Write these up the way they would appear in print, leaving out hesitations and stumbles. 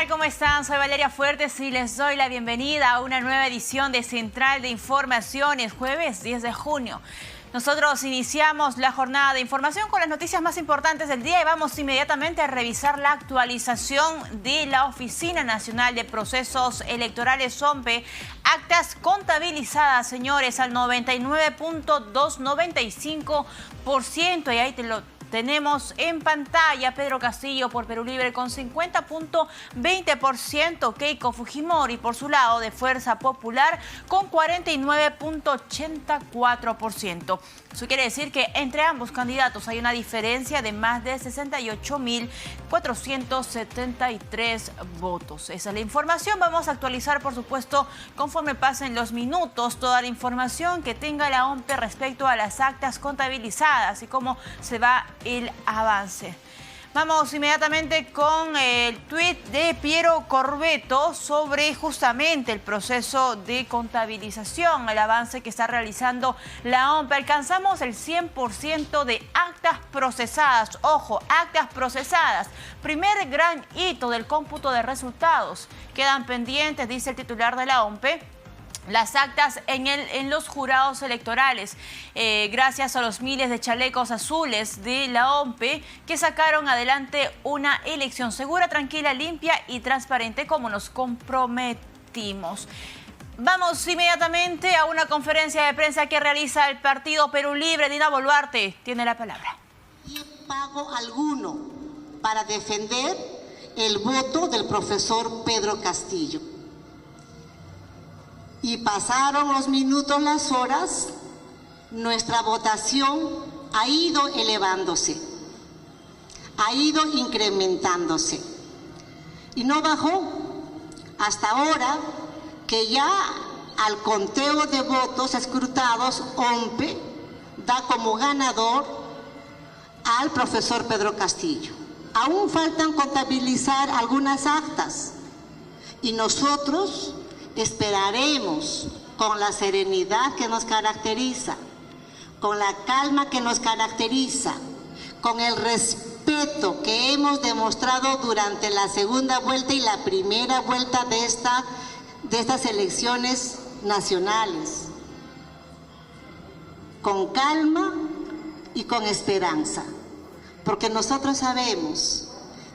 tal? ¿Cómo están? Soy Valeria Fuertes y les doy la bienvenida a una nueva edición de Central de Informaciones, jueves 10 de junio. Nosotros iniciamos la jornada de información con las noticias más importantes del día y vamos inmediatamente a revisar la actualización de la Oficina Nacional de Procesos Electorales, OMPE. Actas contabilizadas, señores, al 99.295%, y ahí tenemos en pantalla Pedro Castillo por Perú Libre con 50.20%, Keiko Fujimori por su lado de Fuerza Popular con 49.84%. Eso quiere decir que entre ambos candidatos hay una diferencia de más de 68.473 votos. Esa es la información. Vamos a actualizar, por supuesto, conforme pasen los minutos, toda la información que tenga la OMPE respecto a las actas contabilizadas y cómo se va el avance. Vamos inmediatamente con el tuit de Piero Corbeto sobre justamente el proceso de contabilización, el avance que está realizando la OMPE. Alcanzamos el 100% de actas procesadas. Ojo, actas procesadas. Primer gran hito del cómputo de resultados. Quedan pendientes, dice el titular de la OMPE, las actas en los jurados electorales, gracias a los miles de chalecos azules de la OMPE que sacaron adelante una elección segura, tranquila, limpia y transparente como nos comprometimos. Vamos inmediatamente a una conferencia de prensa que realiza el Partido Perú Libre. Dina Boluarte tiene la palabra. Y pago alguno para defender el voto del profesor Pedro Castillo. Y pasaron los minutos, las horas, nuestra votación ha ido elevándose, ha ido incrementándose y no bajó hasta ahora que ya al conteo de votos escrutados, OMPE da como ganador al profesor Pedro Castillo. Aún faltan contabilizar algunas actas y nosotros esperaremos con la serenidad que nos caracteriza, con la calma que nos caracteriza, con el respeto que hemos demostrado durante la segunda vuelta y la primera vuelta de estas elecciones nacionales, con calma y con esperanza, porque nosotros sabemos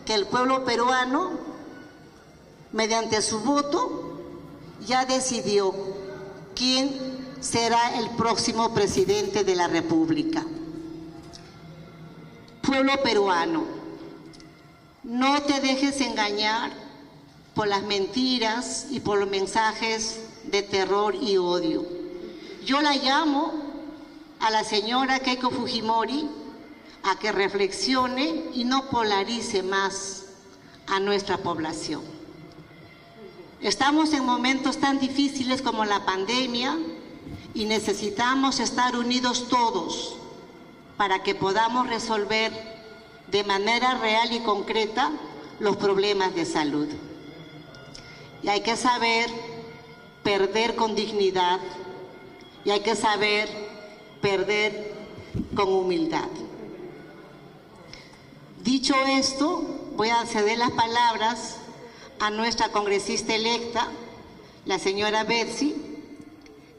que el pueblo peruano, mediante su voto, ya decidió quién será el próximo presidente de la República. Pueblo peruano, no te dejes engañar por las mentiras y por los mensajes de terror y odio. Yo la llamo a la señora Keiko Fujimori a que reflexione y no polarice más a nuestra población. Estamos en momentos tan difíciles como la pandemia y necesitamos estar unidos todos para que podamos resolver de manera real y concreta los problemas de salud. Y hay que saber perder con dignidad y hay que saber perder con humildad. Dicho esto, voy a ceder las palabras a nuestra congresista electa, la señora Betsy,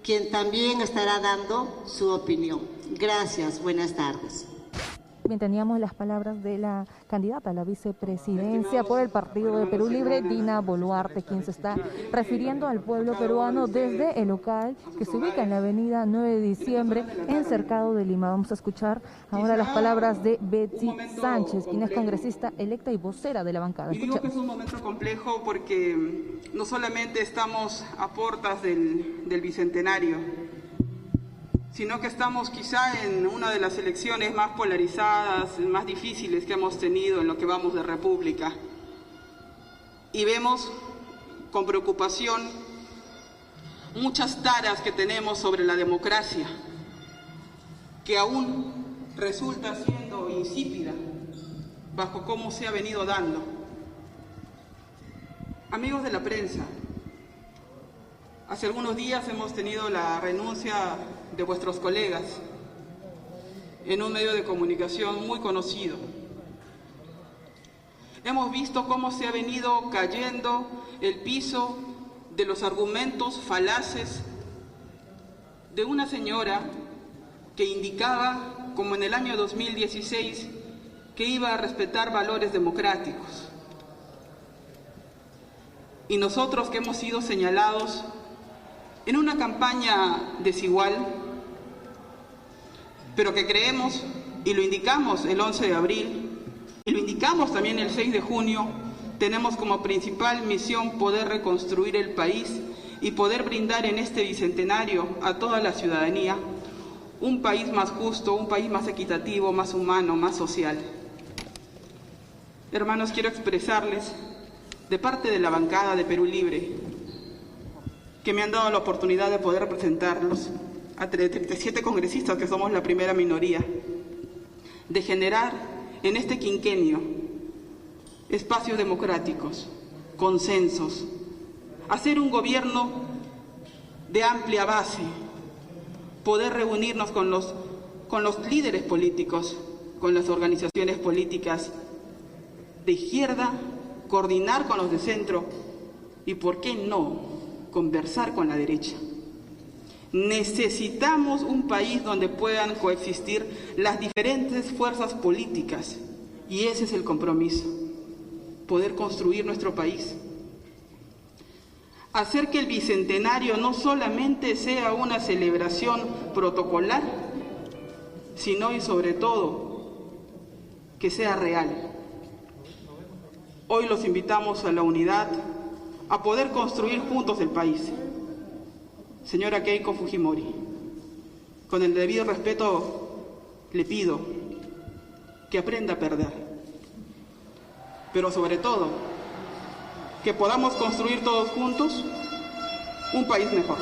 quien también estará dando su opinión. Gracias, buenas tardes. Bien, teníamos las palabras de la candidata a la vicepresidencia por el Partido de Perú Libre, Dina Boluarte, quien se está refiriendo al pueblo peruano desde el local que se ubica en la avenida 9 de diciembre, en Cercado de Lima. Vamos a escuchar ahora las palabras de Betsy Sánchez, quien es congresista electa y vocera de la bancada. Y digo que es un momento complejo porque no solamente estamos a puertas del Bicentenario, sino que estamos quizá en una de las elecciones más polarizadas, más difíciles que hemos tenido en lo que vamos de República. Y vemos con preocupación muchas taras que tenemos sobre la democracia, que aún resulta siendo insípida bajo cómo se ha venido dando. Amigos de la prensa, hace algunos días hemos tenido la renuncia de vuestros colegas en un medio de comunicación muy conocido. Hemos visto cómo se ha venido cayendo el piso de los argumentos falaces de una señora que indicaba, como en el año 2016, que iba a respetar valores democráticos. Y nosotros que hemos sido señalados en una campaña desigual, pero que creemos, y lo indicamos el 11 de abril, y lo indicamos también el 6 de junio, tenemos como principal misión poder reconstruir el país y poder brindar en este bicentenario a toda la ciudadanía un país más justo, un país más equitativo, más humano, más social. Hermanos, quiero expresarles de parte de la bancada de Perú Libre que me han dado la oportunidad de poder representarlos a 37 congresistas, que somos la primera minoría, de generar en este quinquenio espacios democráticos, consensos, hacer un gobierno de amplia base, poder reunirnos con los líderes políticos, con las organizaciones políticas de izquierda, coordinar con los de centro y, ¿por qué no?, conversar con la derecha. Necesitamos un país donde puedan coexistir las diferentes fuerzas políticas y ese es el compromiso, poder construir nuestro país. Hacer que el Bicentenario no solamente sea una celebración protocolar, sino y sobre todo que sea real. Hoy los invitamos a la unidad, a poder construir juntos el país. Señora Keiko Fujimori, con el debido respeto le pido que aprenda a perder, pero sobre todo que podamos construir todos juntos un país mejor.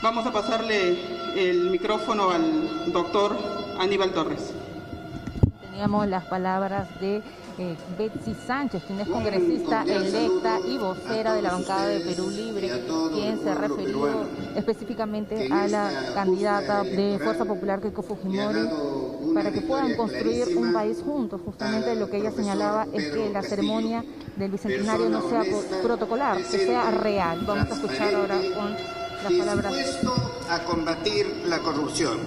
Vamos a pasarle el micrófono al doctor Aníbal Torres. Teníamos las palabras de Betsy Sánchez, quien es congresista electa y vocera de la bancada de Perú Libre, quien se refirió específicamente a la candidata de Fuerza Popular, Keiko Fujimori, para que puedan construir un país juntos. Justamente lo que ella señalaba es que la ceremonia del Bicentenario no sea protocolar, que sea real. Vamos a escuchar ahora con las palabras. Dispuesto a combatir la corrupción.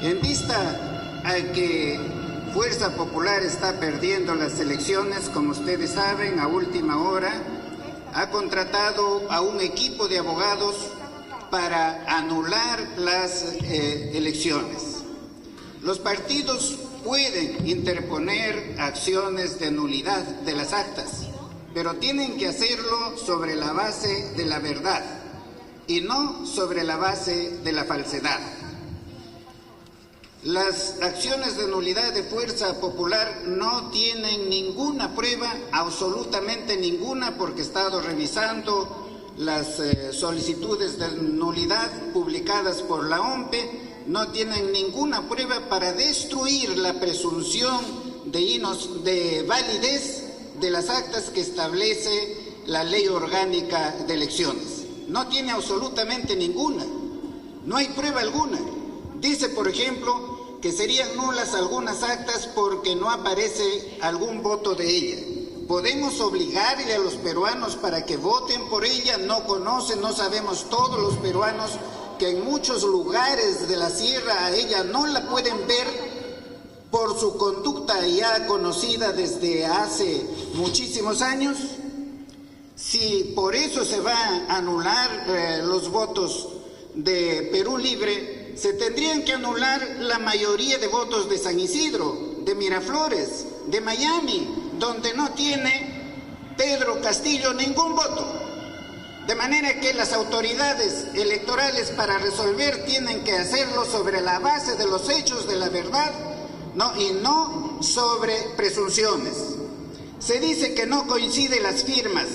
En vista a que Fuerza Popular está perdiendo las elecciones, como ustedes saben, a última hora, ha contratado a un equipo de abogados para anular las elecciones. Los partidos pueden interponer acciones de nulidad de las actas, pero tienen que hacerlo sobre la base de la verdad y no sobre la base de la falsedad. Las acciones de nulidad de Fuerza Popular no tienen ninguna prueba, absolutamente ninguna, porque he estado revisando las solicitudes de nulidad publicadas por la OMPE, no tienen ninguna prueba para destruir la presunción de validez de las actas que establece la Ley Orgánica de Elecciones. No tiene absolutamente ninguna, no hay prueba alguna. Dice, por ejemplo, que serían nulas algunas actas porque no aparece algún voto de ella. ¿Podemos obligarle a los peruanos para que voten por ella? No conocen, no sabemos todos los peruanos que en muchos lugares de la sierra a ella no la pueden ver por su conducta ya conocida desde hace muchísimos años. Si por eso se va a anular los votos de Perú Libre, se tendrían que anular la mayoría de votos de San Isidro, de Miraflores, de Miami, donde no tiene Pedro Castillo ningún voto. De manera que las autoridades electorales para resolver tienen que hacerlo sobre la base de los hechos, de la verdad, y no sobre presunciones. Se dice que no coinciden las firmas.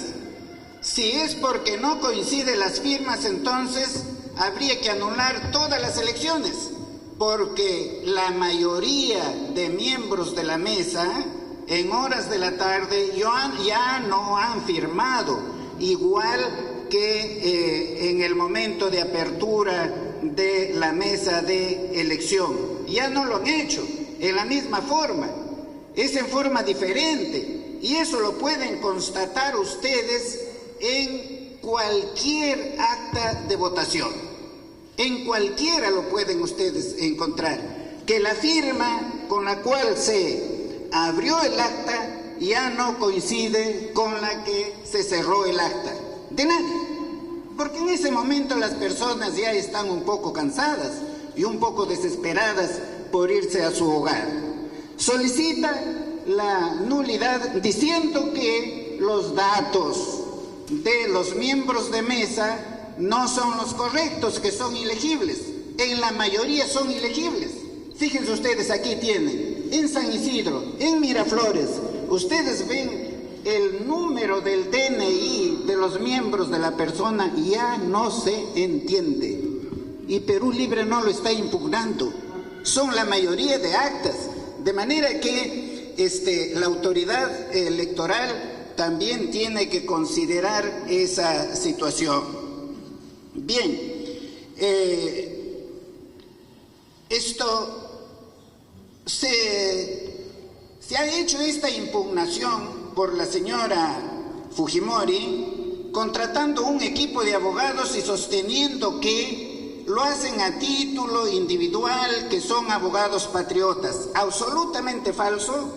Si es porque no coinciden las firmas, entonces habría que anular todas las elecciones, porque la mayoría de miembros de la mesa en horas de la tarde ya no han firmado, igual que en el momento de apertura de la mesa de elección. Ya no lo han hecho en la misma forma. es en forma diferente, y eso lo pueden constatar ustedes en cualquier acta de votación. En cualquiera lo pueden ustedes encontrar, que la firma con la cual se abrió el acta ya no coincide con la que se cerró el acta. De nadie. Porque en ese momento las personas ya están un poco cansadas y un poco desesperadas por irse a su hogar. Solicita la nulidad diciendo que los datos de los miembros de mesa no son los correctos, que son ilegibles. En la mayoría son ilegibles. Fíjense ustedes, aquí tienen, en San Isidro, en Miraflores, ustedes ven el número del DNI de los miembros de la persona, ya no se entiende. Y Perú Libre no lo está impugnando. Son la mayoría de actas. De manera que la autoridad electoral también tiene que considerar esa situación. Bien, se ha hecho esta impugnación por la señora Fujimori, contratando un equipo de abogados y sosteniendo que lo hacen a título individual, que son abogados patriotas. Absolutamente falso,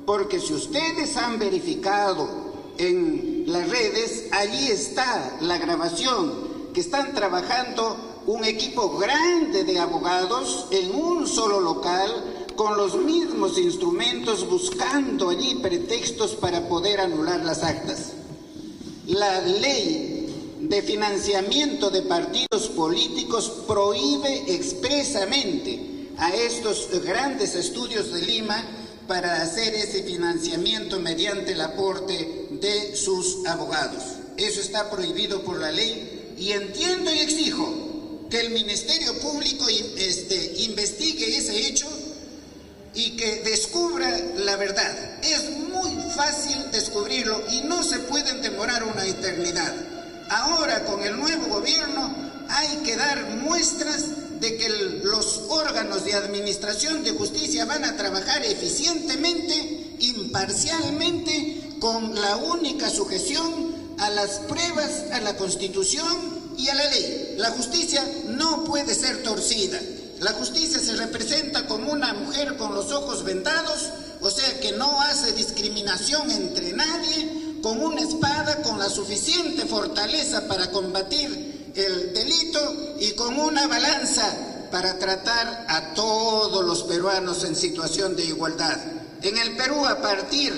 porque si ustedes han verificado en las redes, allí está la grabación, que están trabajando un equipo grande de abogados en un solo local, con los mismos instrumentos, buscando allí pretextos para poder anular las actas. La ley de financiamiento de partidos políticos prohíbe expresamente a estos grandes estudios de Lima para hacer ese financiamiento mediante el aporte de sus abogados. Eso está prohibido por la ley, y entiendo y exijo que el Ministerio Público investigue ese hecho y que descubra la verdad. Es muy fácil descubrirlo y no se pueden demorar una eternidad. Ahora, con el nuevo gobierno, hay que dar muestras de que los órganos de administración de justicia van a trabajar eficientemente, imparcialmente, con la única sujeción a las pruebas, a la Constitución y a la ley. La justicia no puede ser torcida. La justicia se representa como una mujer con los ojos vendados, o sea que no hace discriminación entre nadie, con una espada con la suficiente fortaleza para combatir el delito y con una balanza para tratar a todos los peruanos en situación de igualdad. En el Perú, a partir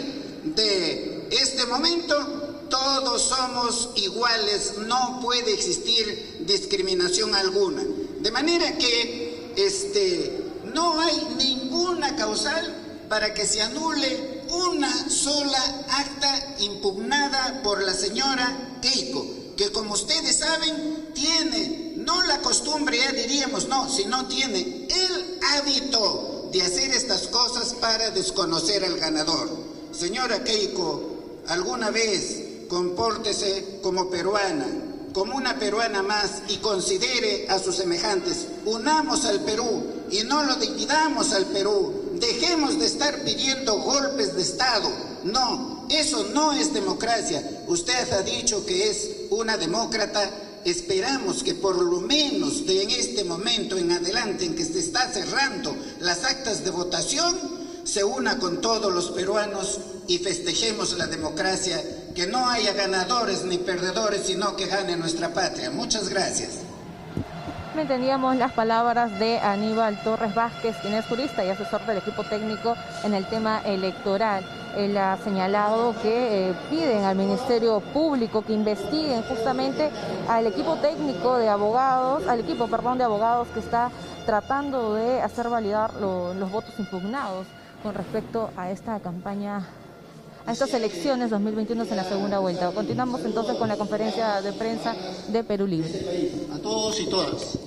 de este momento, todos somos iguales, no puede existir discriminación alguna. De manera que no hay ninguna causal para que se anule una sola acta impugnada por la señora Keiko, que, como ustedes saben, tiene no la costumbre, ya diríamos, no, sino tiene el hábito de hacer estas cosas para desconocer al ganador. Señora Keiko, alguna vez compórtese como peruana, como una peruana más, y considere a sus semejantes. Unamos al Perú y no lo dividamos al Perú. Dejemos de estar pidiendo golpes de Estado. No, eso no es democracia. Usted ha dicho que es una demócrata. Esperamos que por lo menos de en este momento en adelante, en que se está cerrando las actas de votación, se una con todos los peruanos y festejemos la democracia, que no haya ganadores ni perdedores, sino que gane nuestra patria. Muchas gracias. Teníamos las palabras de Aníbal Torres Vázquez, quien es jurista y asesor del equipo técnico en el tema electoral. Él ha señalado que piden al Ministerio Público que investiguen justamente al equipo técnico de abogados, de abogados que está tratando de hacer validar los votos impugnados con respecto a esta campaña, a estas elecciones 2021 en la segunda vuelta. Continuamos entonces con la conferencia de prensa de Perú Libre. A todos y todas.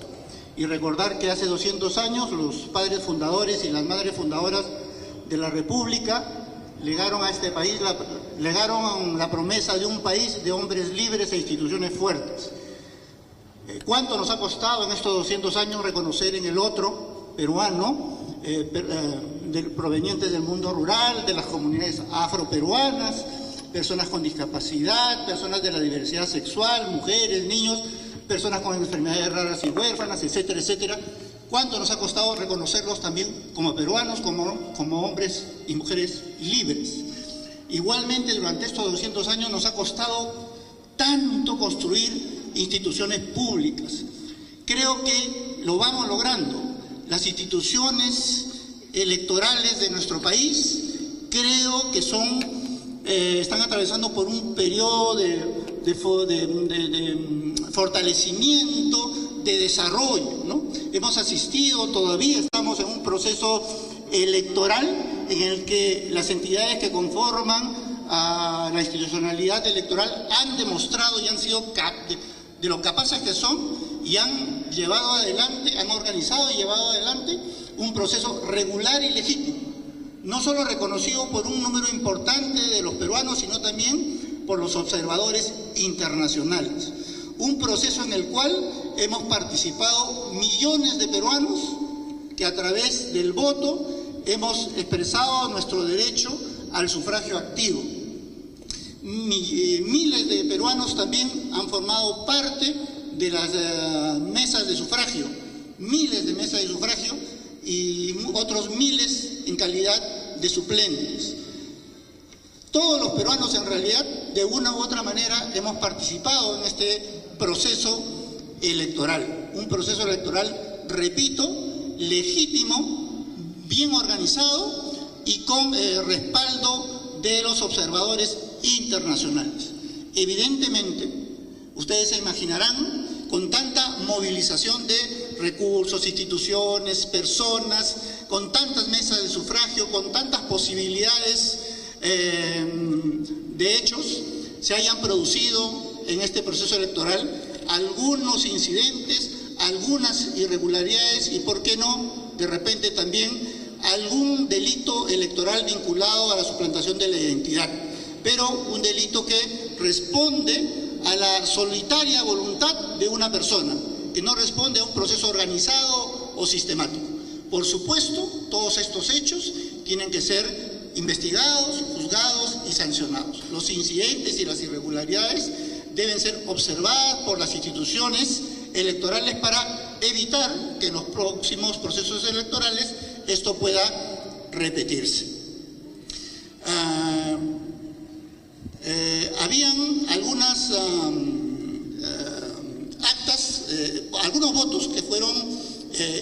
Y recordar que hace 200 años los padres fundadores y las madres fundadoras de la República legaron a este país, legaron la promesa de un país de hombres libres e instituciones fuertes. ¿Cuánto nos ha costado en estos 200 años reconocer en el otro peruano provenientes del mundo rural, de las comunidades afroperuanas, personas con discapacidad, personas de la diversidad sexual, mujeres, niños, personas con enfermedades raras y huérfanas, etcétera, etcétera. ¿Cuánto nos ha costado reconocerlos también como peruanos, como hombres y mujeres libres? Igualmente, durante estos 200 años nos ha costado tanto construir instituciones públicas. Creo que lo vamos logrando. Las instituciones electorales de nuestro país creo que están atravesando por un periodo de fortalecimiento, de desarrollo, ¿no? Hemos asistido, todavía estamos en un proceso electoral en el que las entidades que conforman a la institucionalidad electoral han demostrado y han sido de lo capaces que son y han llevado adelante, han organizado y llevado adelante un proceso regular y legítimo, no solo reconocido por un número importante de los peruanos, sino también por los observadores internacionales. Un proceso en el cual hemos participado millones de peruanos que a través del voto hemos expresado nuestro derecho al sufragio activo. Miles de peruanos también han formado parte de las mesas de sufragio, miles de mesas de sufragio y otros miles en calidad de suplentes. Todos los peruanos en realidad, de una u otra manera, hemos participado en este proceso electoral. Un proceso electoral, repito, legítimo, bien organizado y con respaldo de los observadores internacionales. Evidentemente, ustedes se imaginarán, con tanta movilización de recursos, instituciones, personas, con tantas mesas de sufragio, con tantas posibilidades de hechos, se hayan producido en este proceso electoral algunos incidentes, algunas irregularidades y, ¿por qué no?, de repente también algún delito electoral vinculado a la suplantación de la identidad, pero un delito que responde a la solitaria voluntad de una persona, que no responde a un proceso organizado o sistemático. Por supuesto, todos estos hechos tienen que ser investigados, juzgados y sancionados. Los incidentes y las irregularidades deben ser observadas por las instituciones electorales para evitar que en los próximos procesos electorales esto pueda repetirse. Habían algunas actas, algunos votos que fueron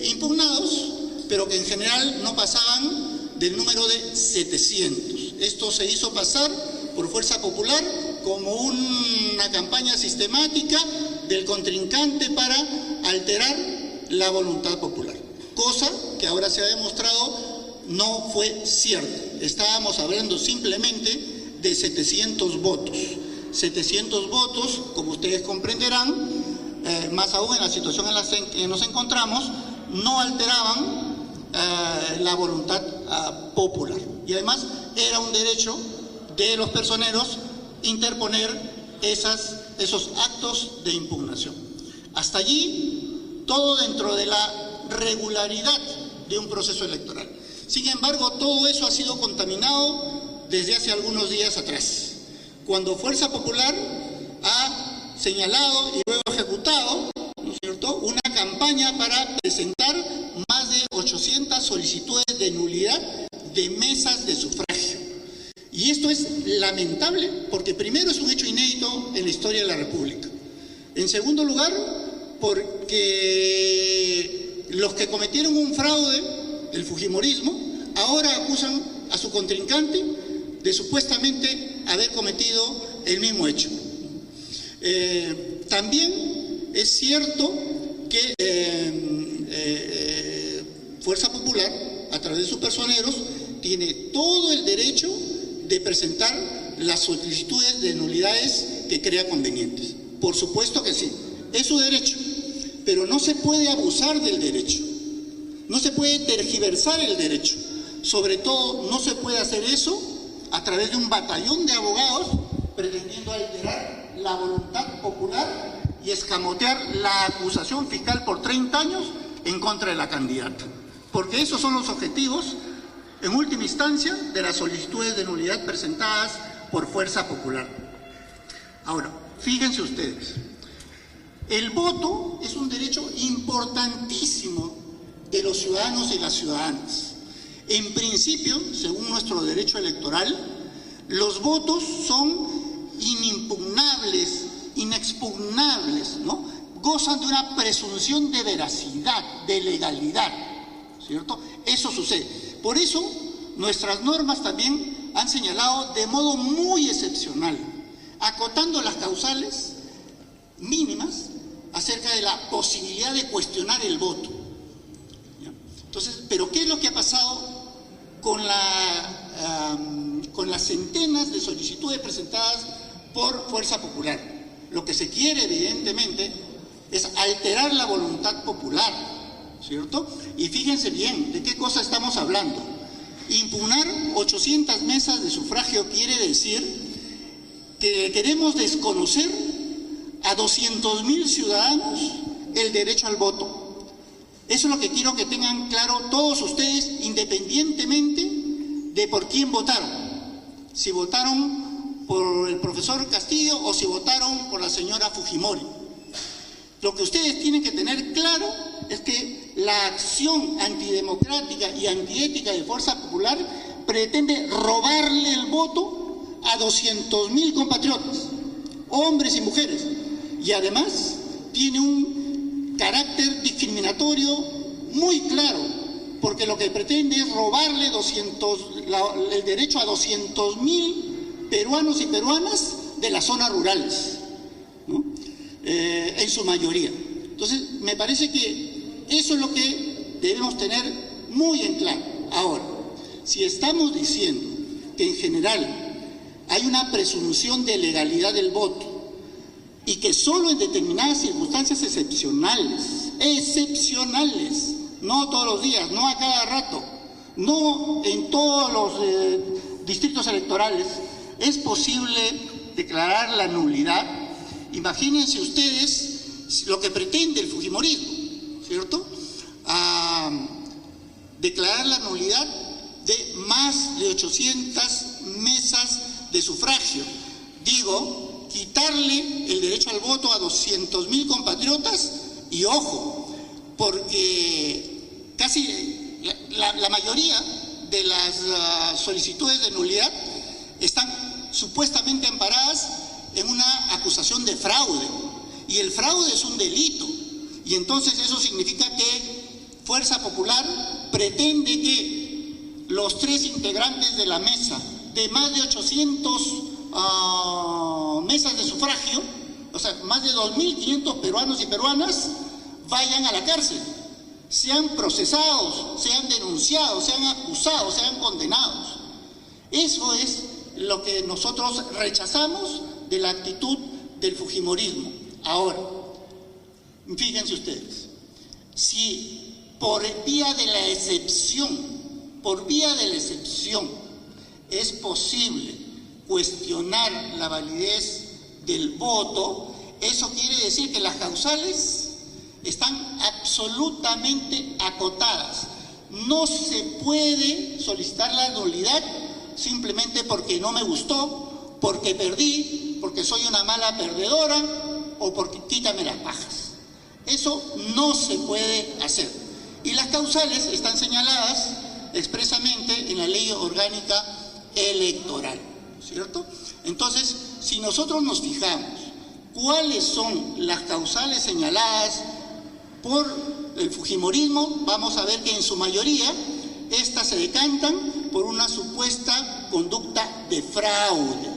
impugnados, pero que en general no pasaban del número de 700. Esto se hizo pasar por Fuerza Popular como una campaña sistemática del contrincante para alterar la voluntad popular, cosa que ahora se ha demostrado no fue cierta. Estábamos hablando simplemente de 700 votos. 700 votos, como ustedes comprenderán, más aún en la situación en la que nos encontramos, no alteraban la voluntad popular. Y además era un derecho de los personeros interponer esos actos de impugnación. Hasta allí, todo dentro de la regularidad de un proceso electoral. Sin embargo, todo eso ha sido contaminado desde hace algunos días atrás, cuando Fuerza Popular ha señalado y luego ejecutado, ¿no es cierto?, una campaña para presentar más de 800 solicitudes de nulidad de mesas de sufragio. Y esto es lamentable porque primero es un hecho inédito en la historia de la República. En segundo lugar, porque los que cometieron un fraude, el fujimorismo, ahora acusan a su contrincante de supuestamente haber cometido el mismo hecho. También es cierto que Fuerza Popular, a través de sus personeros, tiene todo el derecho de presentar las solicitudes de nulidades que crea convenientes. Por supuesto que sí, es su derecho, pero no se puede abusar del derecho, no se puede tergiversar el derecho. Sobre todo, no se puede hacer eso a través de un batallón de abogados pretendiendo alterar la voluntad popular y escamotear la acusación fiscal por 30 años en contra de la candidata. Porque esos son los objetivos en última instancia, de las solicitudes de nulidad presentadas por Fuerza Popular. Ahora, fíjense ustedes, el voto es un derecho importantísimo de los ciudadanos y las ciudadanas. En principio, según nuestro derecho electoral, los votos son inimpugnables, inexpugnables, ¿no? Gozan de una presunción de veracidad, de legalidad, ¿cierto? Eso sucede. Por eso, nuestras normas también han señalado de modo muy excepcional, acotando las causales mínimas acerca de la posibilidad de cuestionar el voto. ¿Ya? Entonces, ¿pero qué es lo que ha pasado con las centenas de solicitudes presentadas por Fuerza Popular? Lo que se quiere, evidentemente, es alterar la voluntad popular, ¿cierto? Y fíjense bien, ¿de qué cosa estamos hablando? Impugnar 800 mesas de sufragio quiere decir que queremos desconocer a 200.000 ciudadanos el derecho al voto. Eso es lo que quiero que tengan claro todos ustedes, independientemente de por quién votaron. Si votaron por el profesor Castillo o si votaron por la señora Fujimori. Lo que ustedes tienen que tener claro es que la acción antidemocrática y antiética de Fuerza Popular pretende robarle el voto a 200.000 compatriotas, hombres y mujeres, y además tiene un carácter discriminatorio muy claro, porque lo que pretende es robarle el derecho a 200.000 peruanos y peruanas de las zonas rurales, ¿no? En su mayoría. Entonces, me parece que eso es lo que debemos tener muy en claro. Ahora, si estamos diciendo que en general hay una presunción de legalidad del voto y que solo en determinadas circunstancias excepcionales, no todos los días, no a cada rato, no en todos los distritos electorales, es posible declarar la nulidad. Imagínense ustedes lo que pretende el fujimorismo, ¿cierto? Declarar la nulidad de más de 800 mesas de sufragio. Digo, quitarle el derecho al voto a 200.000 compatriotas y ojo, porque casi la mayoría de las solicitudes de nulidad están supuestamente amparadas en una acusación de fraude, y el fraude es un delito, y entonces eso significa que Fuerza Popular pretende que los 3 integrantes de la mesa de más de 800 mesas de sufragio, o sea, más de 2.500 peruanos y peruanas, vayan a la cárcel, sean procesados, sean denunciados, sean acusados, sean condenados. Eso es lo que nosotros rechazamos de la actitud del fujimorismo. Ahora, fíjense ustedes, si por vía de la excepción, es posible cuestionar la validez del voto, eso quiere decir que las causales están absolutamente acotadas. No se puede solicitar la nulidad simplemente porque no me gustó, porque perdí, porque soy una mala perdedora o porque quítame las pajas. Eso no se puede hacer. Y las causales están señaladas expresamente en la Ley Orgánica Electoral, ¿cierto? Entonces, si nosotros nos fijamos cuáles son las causales señaladas por el fujimorismo, vamos a ver que en su mayoría estas se decantan por una supuesta conducta de fraude,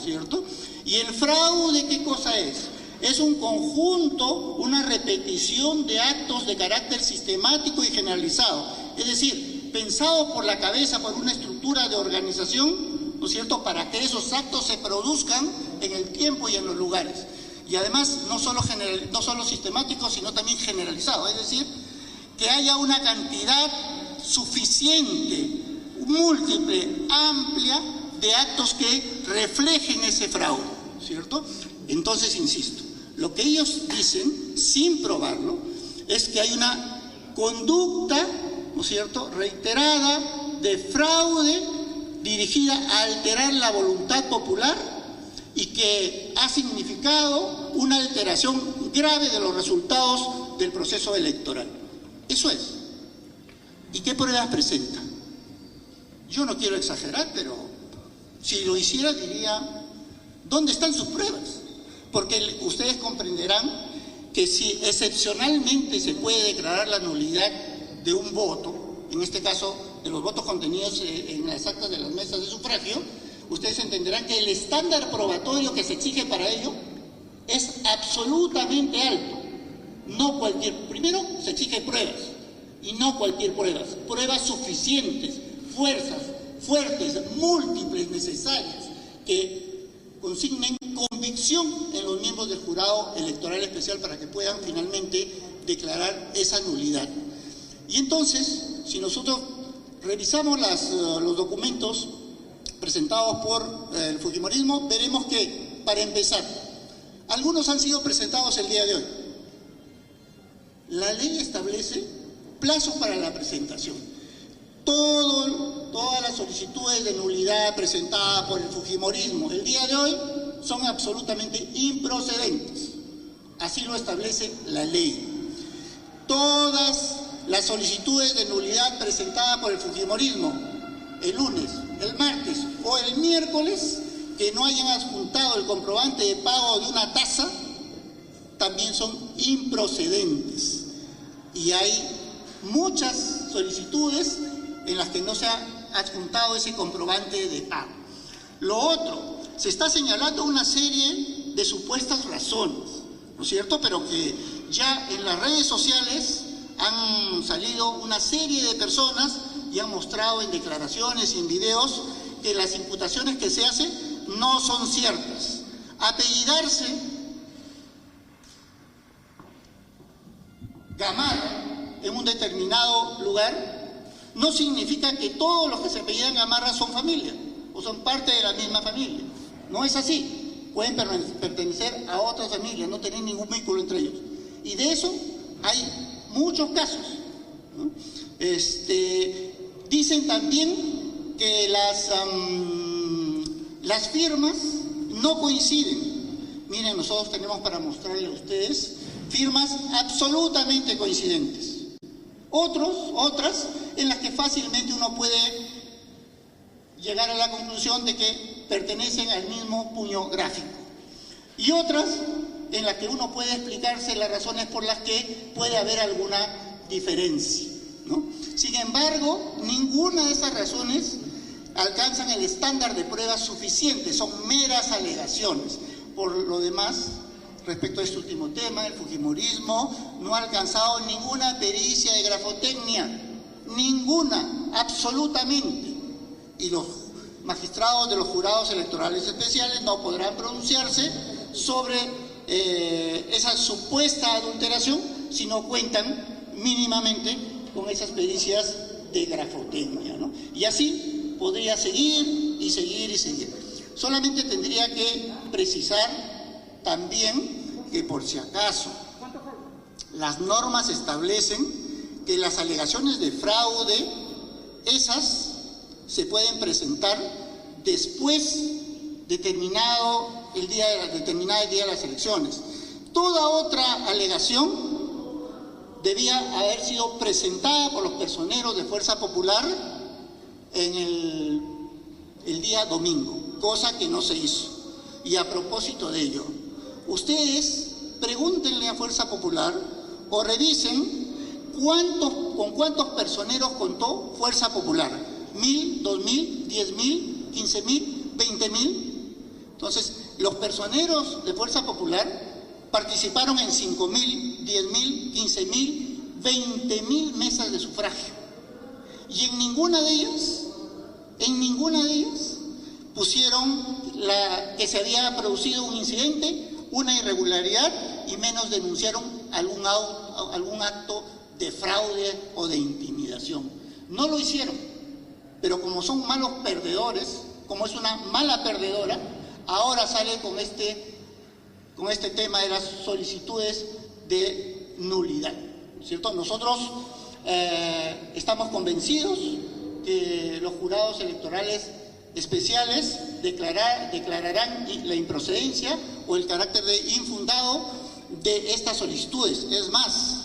¿cierto? Y el fraude, ¿qué cosa es? Es un conjunto, una repetición de actos de carácter sistemático y generalizado, es decir, pensado por la cabeza, por una estructura de organización, ¿no es cierto?, para que esos actos se produzcan en el tiempo y en los lugares. Y además, no solo sistemático, sino también generalizado, es decir, que haya una cantidad suficiente, múltiple, amplia, de actos que reflejen ese fraude, ¿cierto? Entonces, insisto, lo que ellos dicen, sin probarlo, es que hay una conducta, ¿no es cierto?, reiterada de fraude dirigida a alterar la voluntad popular y que ha significado una alteración grave de los resultados del proceso electoral. Eso es. ¿Y qué pruebas presenta? Yo no quiero exagerar, pero si lo hiciera diría, ¿dónde están sus pruebas? Porque ustedes comprenderán que si excepcionalmente se puede declarar la nulidad de un voto, en este caso de los votos contenidos en las actas de las mesas de sufragio, ustedes entenderán que el estándar probatorio que se exige para ello es absolutamente alto. No cualquier, primero se exige pruebas, y no cualquier pruebas suficientes, fuertes, múltiples, necesarias, que consignen convicción en los miembros del jurado electoral especial para que puedan finalmente declarar esa nulidad. Y entonces, si nosotros revisamos los documentos presentados por el fujimorismo, veremos que, para empezar, algunos han sido presentados el día de hoy. La ley establece plazos para la presentación. Todas las solicitudes de nulidad presentadas por el fujimorismo el día de hoy son absolutamente improcedentes. Así lo establece la ley. Todas las solicitudes de nulidad presentadas por el fujimorismo el lunes, el martes o el miércoles que no hayan adjuntado el comprobante de pago de una tasa también son improcedentes. Y hay muchas solicitudes en las que no se ha adjuntado ese comprobante de pago. Lo otro, se está señalando una serie de supuestas razones, ¿no es cierto? Pero que ya en las redes sociales han salido una serie de personas y han mostrado en declaraciones y en videos que las imputaciones que se hacen no son ciertas. Apellidarse Gamarra en un determinado lugar no significa que todos los que se apellidan Gamarra son familia o son parte de la misma familia. No es así. Pueden pertenecer a otras familias, no tener ningún vínculo entre ellos. Y de eso hay muchos casos, ¿no? Dicen también que las firmas no coinciden. Miren, nosotros tenemos para mostrarle a ustedes firmas absolutamente coincidentes. Otras en las que fácilmente uno puede llegar a la conclusión de que pertenecen al mismo puño gráfico. Y otras en las que uno puede explicarse las razones por las que puede haber alguna diferencia, ¿no? Sin embargo, ninguna de esas razones alcanzan el estándar de pruebas suficientes, son meras alegaciones. Por lo demás, respecto a este último tema, el fujimorismo no ha alcanzado ninguna pericia de grafotecnia, ninguna, absolutamente. Y los magistrados de los jurados electorales especiales no podrán pronunciarse sobre esa supuesta adulteración si no cuentan mínimamente con esas pericias de grafotecnia, ¿no? Y así podría seguir y seguir y seguir. Solamente tendría que precisar también que, por si acaso, las normas establecen que las alegaciones de fraude, esas se pueden presentar después determinado el día de las elecciones. Toda otra alegación debía haber sido presentada por los personeros de Fuerza Popular en el día domingo, cosa que no se hizo. Y a propósito de ello, ustedes pregúntenle a Fuerza Popular o revisen con cuántos personeros contó Fuerza Popular. 1.000, 2.000, 10.000, 15.000, 20.000. Entonces, los personeros de Fuerza Popular participaron en 5.000, 10.000, 15.000, 20.000 mesas de sufragio. Y en ninguna de ellas pusieron que se había producido un incidente, una irregularidad, y menos denunciaron algún acto de fraude o de intimidación. No lo hicieron, pero como son malos perdedores, como es una mala perdedora, ahora sale con este tema de las solicitudes de nulidad, ¿cierto? Nosotros estamos convencidos que los jurados electorales especiales declararán la improcedencia o el carácter de infundado de estas solicitudes. Es más,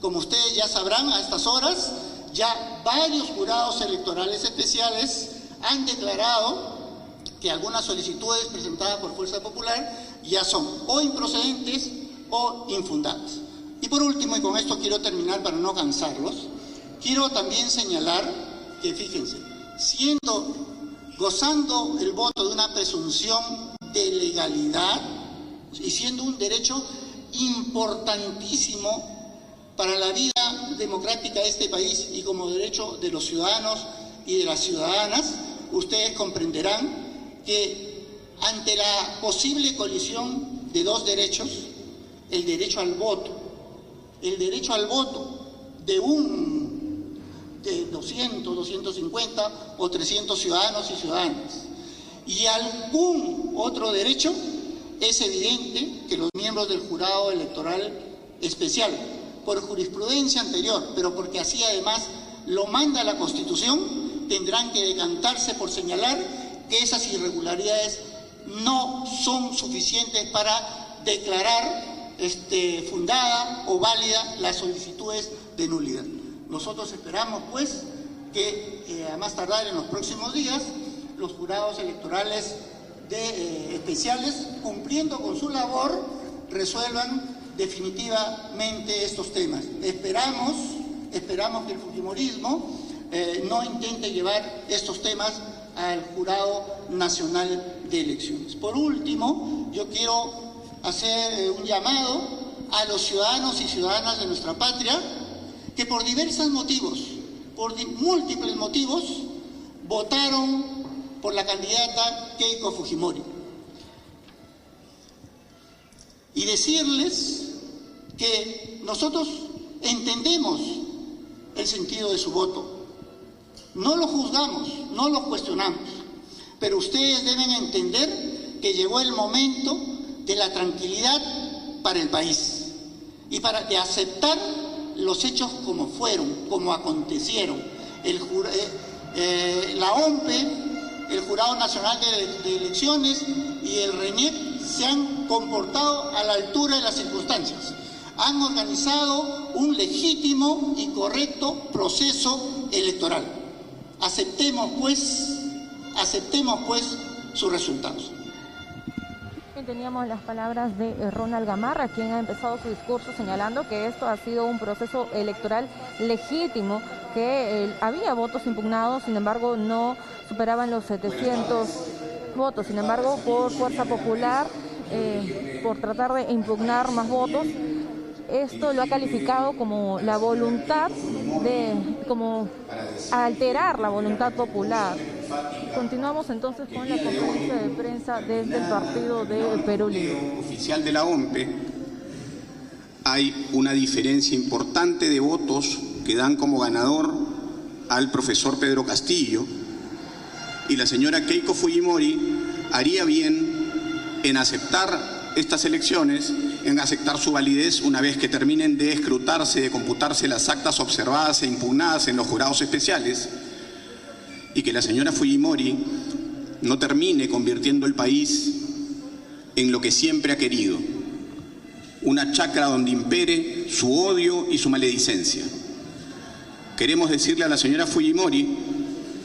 como ustedes ya sabrán, a estas horas ya varios jurados electorales especiales han declarado que algunas solicitudes presentadas por Fuerza Popular ya son o improcedentes o infundadas. Y por último, y con esto quiero terminar para no cansarlos, quiero también señalar que, fíjense, gozando el voto de una presunción de legalidad y siendo un derecho importantísimo para la vida democrática de este país y como derecho de los ciudadanos y de las ciudadanas, ustedes comprenderán que ante la posible colisión de dos derechos, el derecho al voto de 200, 250 o 300 ciudadanos y ciudadanas, y algún otro derecho, es evidente que los miembros del jurado electoral especial, por jurisprudencia anterior, pero porque así además lo manda la Constitución, tendrán que decantarse por señalar que esas irregularidades no son suficientes para declarar fundada o válida las solicitudes de nulidad. Nosotros esperamos, pues, que a más tardar en los próximos días, los jurados electorales especiales, cumpliendo con su labor, resuelvan definitivamente estos temas. Esperamos que el fujimorismo no intente llevar estos temas al Jurado Nacional de Elecciones. Por último, yo quiero hacer un llamado a los ciudadanos y ciudadanas de nuestra patria que por diversos motivos, por múltiples motivos, votaron por la candidata Keiko Fujimori. Y decirles que nosotros entendemos el sentido de su voto, no lo juzgamos, no lo cuestionamos, pero ustedes deben entender que llegó el momento de la tranquilidad para el país y de aceptar los hechos como fueron, como acontecieron. La OMPE, el Jurado Nacional de Elecciones y el RENIEC se han comportado a la altura de las circunstancias. Han organizado un legítimo y correcto proceso electoral. Aceptemos pues sus resultados. Teníamos las palabras de Ronald Gamarra, quien ha empezado su discurso señalando que esto ha sido un proceso electoral legítimo, que había votos impugnados, sin embargo no superaban los 700 votos. Sin embargo, por Fuerza Popular, por tratar de impugnar más votos, esto lo ha calificado como la voluntad como alterar la voluntad popular. Continuamos entonces con la conferencia de prensa desde el partido de Perú Libre. Oficial de la OMPE, hay una diferencia importante de votos que dan como ganador al profesor Pedro Castillo, y la señora Keiko Fujimori haría bien en aceptar estas elecciones, en aceptar su validez una vez que terminen de escrutarse, de computarse las actas observadas e impugnadas en los jurados especiales, y que la señora Fujimori no termine convirtiendo el país en lo que siempre ha querido, una chacra donde impere su odio y su maledicencia. Queremos decirle a la señora Fujimori,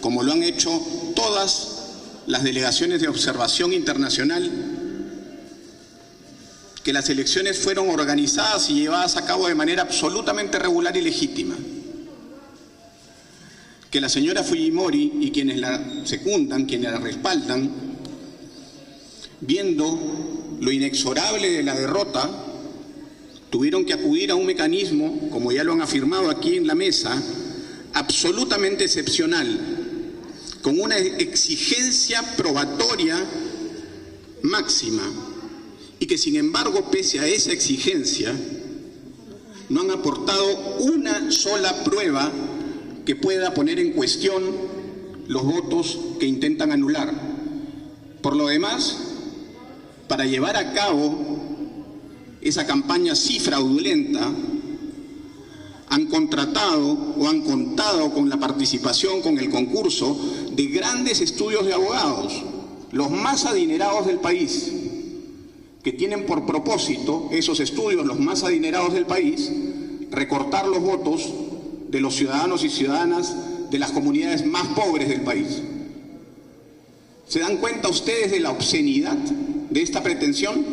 como lo han hecho todas las delegaciones de observación internacional, que las elecciones fueron organizadas y llevadas a cabo de manera absolutamente regular y legítima. Que la señora Fujimori y quienes la secundan, quienes la respaldan, viendo lo inexorable de la derrota, tuvieron que acudir a un mecanismo, como ya lo han afirmado aquí en la mesa, absolutamente excepcional, con una exigencia probatoria máxima, y que sin embargo, pese a esa exigencia, no han aportado una sola prueba que pueda poner en cuestión los votos que intentan anular. Por lo demás, para llevar a cabo esa campaña sí fraudulenta, han contratado o han contado con la participación, con el concurso de grandes estudios de abogados, los más adinerados del país, que tienen por propósito, esos estudios, los más adinerados del país, recortar los votos de los ciudadanos y ciudadanas de las comunidades más pobres del país. ¿Se dan cuenta ustedes de la obscenidad de esta pretensión?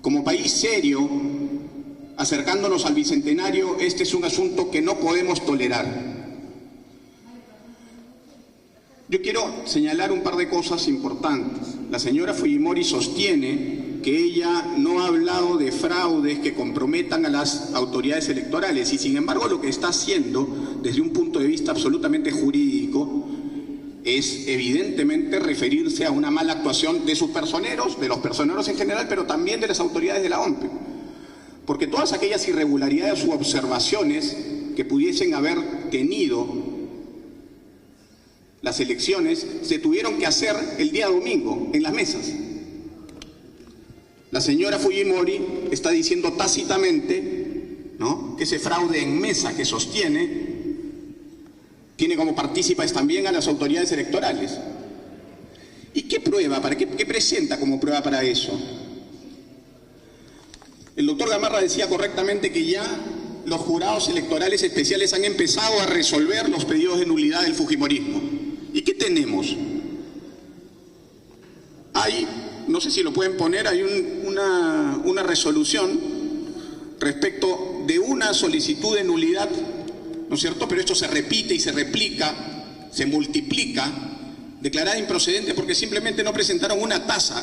Como país serio, acercándonos al Bicentenario, este es un asunto que no podemos tolerar. Yo quiero señalar un par de cosas importantes. La señora Fujimori sostiene que ella no ha hablado de fraudes que comprometan a las autoridades electorales y, sin embargo, lo que está haciendo desde un punto de vista absolutamente jurídico es evidentemente referirse a una mala actuación de sus personeros, de los personeros en general, pero también de las autoridades de la OMPE. Porque todas aquellas irregularidades u observaciones que pudiesen haber tenido las elecciones se tuvieron que hacer el día domingo en las mesas. La señora Fujimori está diciendo tácitamente, ¿no?, que ese fraude en mesa que sostiene tiene como partícipes también a las autoridades electorales. ¿Y qué prueba? ¿Qué presenta como prueba para eso? El doctor Gamarra decía correctamente que ya los jurados electorales especiales han empezado a resolver los pedidos de nulidad del fujimorismo. ¿Y qué tenemos? Hay, no sé si lo pueden poner, hay una resolución respecto de una solicitud de nulidad, ¿no es cierto? Pero esto se repite y se replica, se multiplica, declarada improcedente porque simplemente no presentaron una tasa.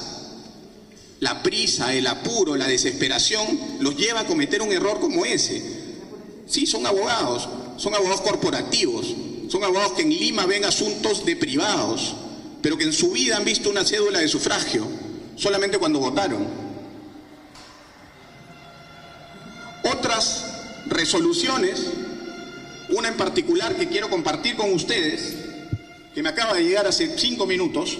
La prisa, el apuro, la desesperación los lleva a cometer un error como ese. Sí, son abogados corporativos, son abogados que en Lima ven asuntos de privados, pero que en su vida han visto una cédula de sufragio, solamente cuando votaron. Otras resoluciones, una en particular que quiero compartir con ustedes, que me acaba de llegar hace 5 minutos,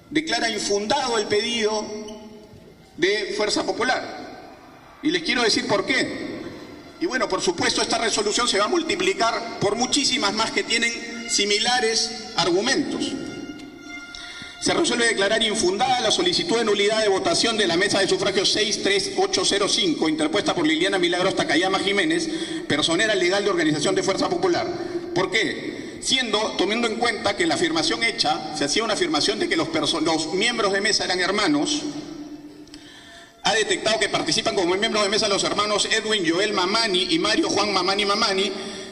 declara infundado el pedido de Fuerza Popular. Y les quiero decir por qué. Y bueno, por supuesto, esta resolución se va a multiplicar por muchísimas más que tienen similares argumentos. Se resuelve declarar infundada la solicitud de nulidad de votación de la mesa de sufragio 63805, interpuesta por Liliana Milagros Takayama Jiménez, personera legal de Organización de Fuerza Popular. ¿Por qué? Tomando en cuenta que la afirmación hecha, se hacía una afirmación de que los miembros de mesa eran hermanos, ha detectado que participan como miembros de mesa los hermanos Edwin Joel Mamani y Mario Juan Mamani Mamani.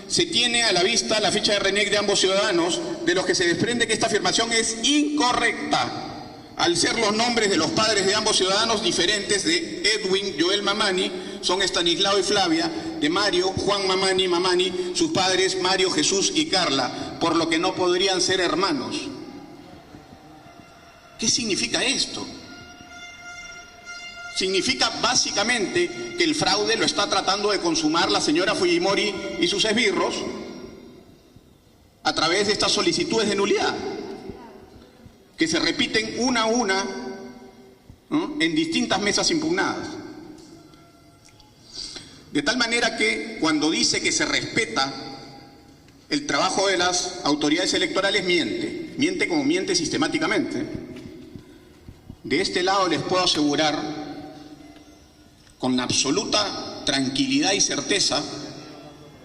Se tiene a la vista la ficha de RENIEC de ambos ciudadanos, de los que se desprende que esta afirmación es incorrecta, al ser los nombres de los padres de ambos ciudadanos diferentes. De Edwin Joel Mamani son Estanislao y Flavia, de Mario Juan Mamani Mamani, sus padres Mario, Jesús y Carla, por lo que no podrían ser hermanos. ¿Qué significa esto? Significa básicamente que el fraude lo está tratando de consumar la señora Fujimori y sus esbirros a través de estas solicitudes de nulidad, que se repiten una a una, ¿no?, en distintas mesas impugnadas. De tal manera que cuando dice que se respeta el trabajo de las autoridades electorales, miente como miente sistemáticamente. De este lado les puedo asegurar con absoluta tranquilidad y certeza,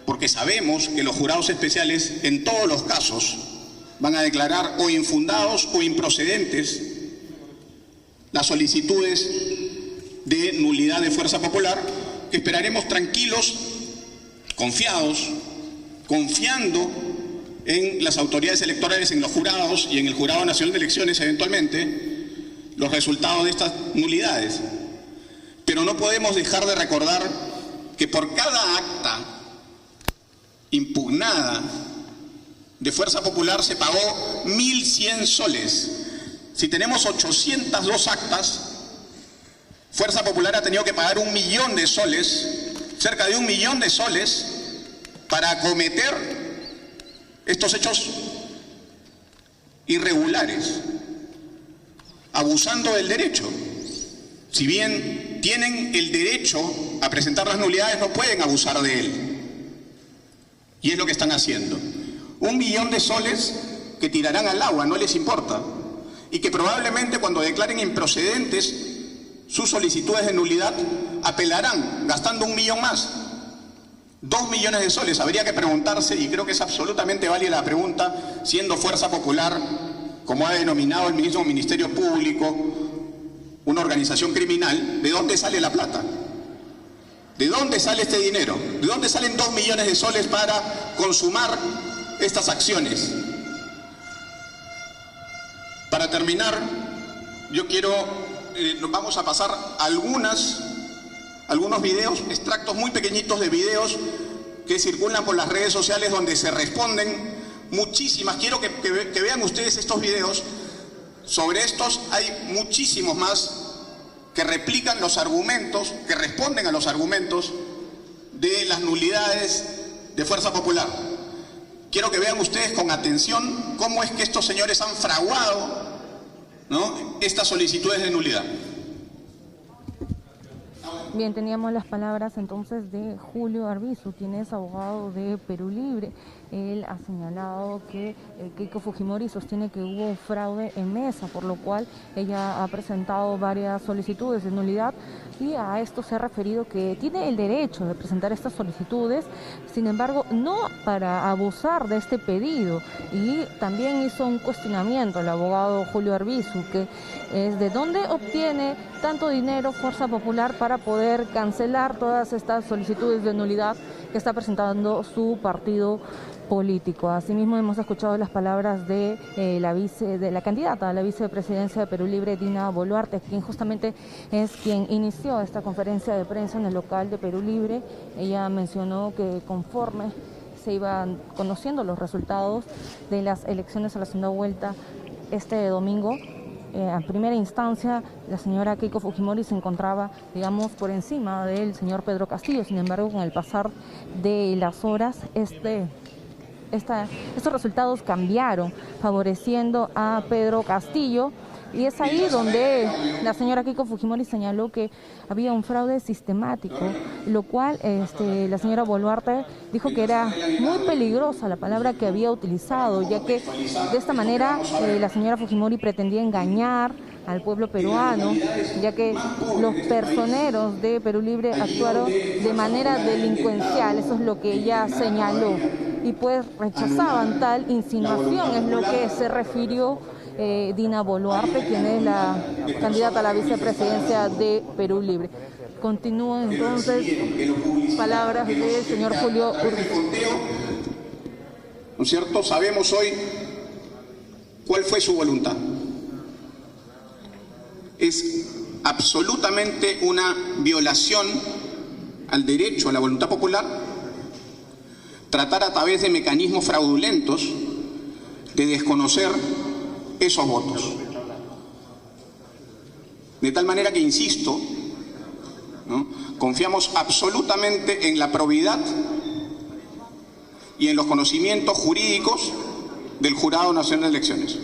porque sabemos que los jurados especiales en todos los casos van a declarar o infundados o improcedentes las solicitudes de nulidad de Fuerza Popular, que esperaremos tranquilos, confiados, confiando en las autoridades electorales, en los jurados y en el Jurado Nacional de Elecciones eventualmente, los resultados de estas nulidades. Pero no podemos dejar de recordar que por cada acta impugnada de Fuerza Popular se pagó 1.100 soles. Si tenemos 802 actas, Fuerza Popular ha tenido que pagar 1 millón de soles, cerca de 1 millón de soles, para acometer estos hechos irregulares, abusando del derecho. Si bien tienen el derecho a presentar las nulidades no pueden abusar de él. Y es lo que están haciendo. 1 millón de soles que tirarán al agua, no les importa. Y que probablemente cuando declaren improcedentes sus solicitudes de nulidad, apelarán gastando 1 millón más. 2 millones de soles. Habría que preguntarse, y creo que es absolutamente válida la pregunta, siendo Fuerza Popular, como ha denominado el mismo Ministerio Público, una organización criminal, ¿de dónde sale la plata? ¿De dónde sale este dinero? ¿De dónde salen 2 millones de soles para consumar estas acciones? Para terminar, yo quiero, vamos a pasar algunos videos, extractos muy pequeñitos de videos que circulan por las redes sociales donde se responden muchísimas. Quiero que vean ustedes estos videos. Sobre estos hay muchísimos más que replican los argumentos, que responden a los argumentos de las nulidades de Fuerza Popular. Quiero que vean ustedes con atención cómo es que estos señores han fraguado, ¿no?, estas solicitudes de nulidad. Bien, teníamos las palabras entonces de Julio Arbizu, quien es abogado de Perú Libre. Él ha señalado que Keiko Fujimori sostiene que hubo un fraude en mesa, por lo cual ella ha presentado varias solicitudes de nulidad, y a esto se ha referido que tiene el derecho de presentar estas solicitudes, sin embargo, no para abusar de este pedido. Y también hizo un cuestionamiento el abogado Julio Arbizu, que es de dónde obtiene tanto dinero Fuerza Popular para poder cancelar todas estas solicitudes de nulidad que está presentando su partido político. Asimismo, hemos escuchado las palabras de la candidata a la vicepresidencia de Perú Libre, Dina Boluarte, quien justamente es quien inició esta conferencia de prensa en el local de Perú Libre. Ella mencionó que conforme se iban conociendo los resultados de las elecciones a la segunda vuelta este domingo, en primera instancia, la señora Keiko Fujimori se encontraba, digamos, por encima del señor Pedro Castillo. Sin embargo, con el pasar de las horas, estos resultados cambiaron, favoreciendo a Pedro Castillo. Y es ahí donde la señora Keiko Fujimori señaló que había un fraude sistemático, lo cual la señora Boluarte dijo que era muy peligrosa la palabra que había utilizado, ya que de esta manera la señora Fujimori pretendía engañar al pueblo peruano, ya que los personeros de Perú Libre actuaron de manera delincuencial. Eso es lo que ella señaló, y pues rechazaban tal insinuación, es lo que se refirió Dina Boluarte, quien es la candidata a la vicepresidencia de Perú Libre. Continúan entonces palabras del señor Julio Arbizu. ¿No es cierto? Sabemos hoy cuál fue su voluntad. Es absolutamente una violación al derecho, a la voluntad popular, tratar a través de mecanismos fraudulentos de desconocer esos votos. De tal manera que, insisto, ¿no?, confiamos absolutamente en la probidad y en los conocimientos jurídicos del Jurado Nacional de Elecciones.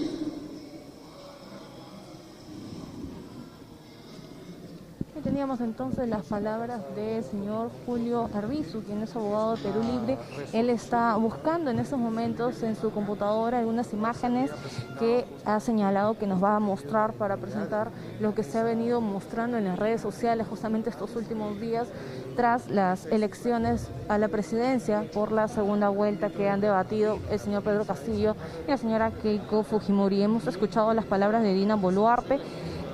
Teníamos entonces las palabras del señor Julio Arbizu, quien es abogado de Perú Libre. Él está buscando en estos momentos en su computadora algunas imágenes que ha señalado que nos va a mostrar para presentar lo que se ha venido mostrando en las redes sociales justamente estos últimos días tras las elecciones a la presidencia por la segunda vuelta que han debatido el señor Pedro Castillo y la señora Keiko Fujimori. Hemos escuchado las palabras de Dina Boluarte,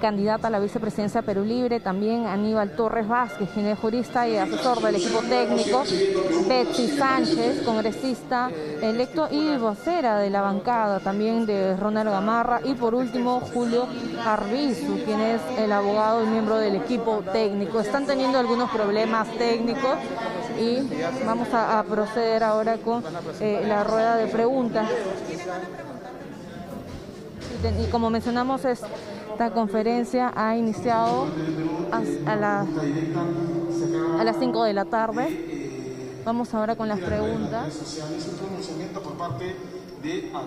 candidata a la vicepresidencia de Perú Libre, también Aníbal Torres Vázquez, quien es jurista y asesor del equipo técnico, Betsy Sánchez, congresista electo y vocera de la bancada también de Ronald Gamarra, y por último Julio Arbizu, quien es el abogado y miembro del equipo técnico. Están teniendo algunos problemas técnicos y vamos a proceder ahora con la rueda de preguntas. Y como mencionamos, esta conferencia ha iniciado a las 5 de la tarde. Vamos ahora con las preguntas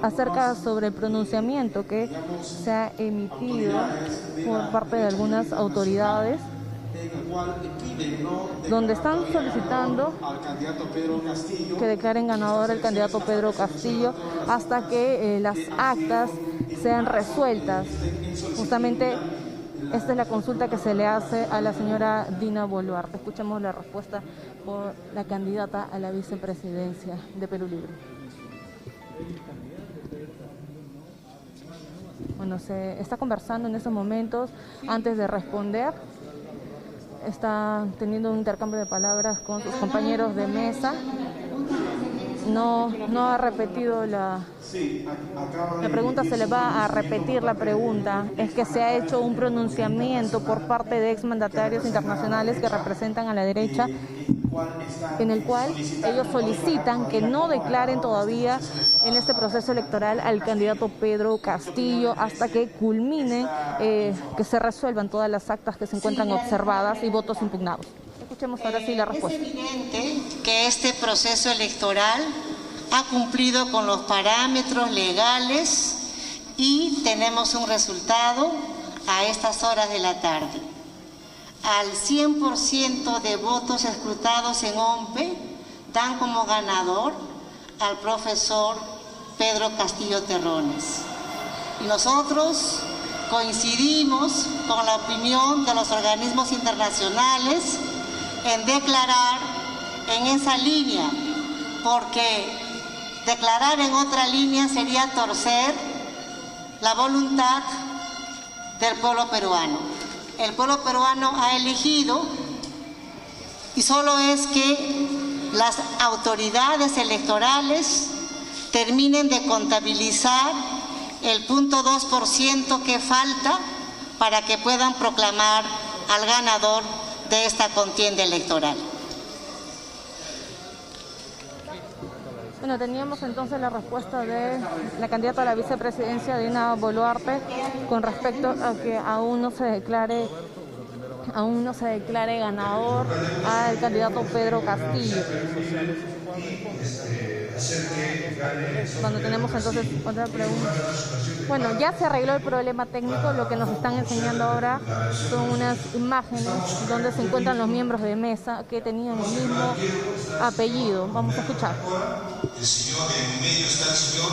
acerca sobre el pronunciamiento que se ha emitido por parte de algunas autoridades donde están solicitando que declaren ganador el candidato Pedro Castillo hasta que las actas sean resueltas. Justamente esta es la consulta que se le hace a la señora Dina Boluarte. Escuchemos la respuesta por la candidata a la vicepresidencia de Perú Libre. Bueno, se está conversando en estos momentos. Antes de responder, está teniendo un intercambio de palabras con sus compañeros de mesa. No ha repetido la pregunta, se le va a repetir la pregunta. Es que se ha hecho un pronunciamiento por parte de exmandatarios internacionales que representan a la derecha, en el cual ellos solicitan que no declaren todavía en este proceso electoral al candidato Pedro Castillo hasta que culmine, que se resuelvan todas las actas que se encuentran observadas y votos impugnados. Escuchemos ahora sí la respuesta. Es evidente que este proceso electoral ha cumplido con los parámetros legales y tenemos un resultado a estas horas de la tarde. Al 100% de votos escrutados en OMPE dan como ganador al profesor Pedro Castillo Terrones. Y nosotros coincidimos con la opinión de los organismos internacionales en declarar en esa línea, porque declarar en otra línea sería torcer la voluntad del pueblo peruano. El pueblo peruano ha elegido y solo es que las autoridades electorales terminen de contabilizar el 0.2% que falta para que puedan proclamar al ganador de esta contienda electoral. Bueno, teníamos entonces la respuesta de la candidata a la vicepresidencia, Dina Boluarte, con respecto a que aún no se declare ganador al candidato Pedro Castillo. Cuando tenemos entonces otra pregunta. Bueno, ya se arregló el problema técnico. Lo que nos están enseñando ahora son unas imágenes donde se encuentran los miembros de mesa que tenían el mismo apellido. Vamos a escuchar. El señor, en medio está el señor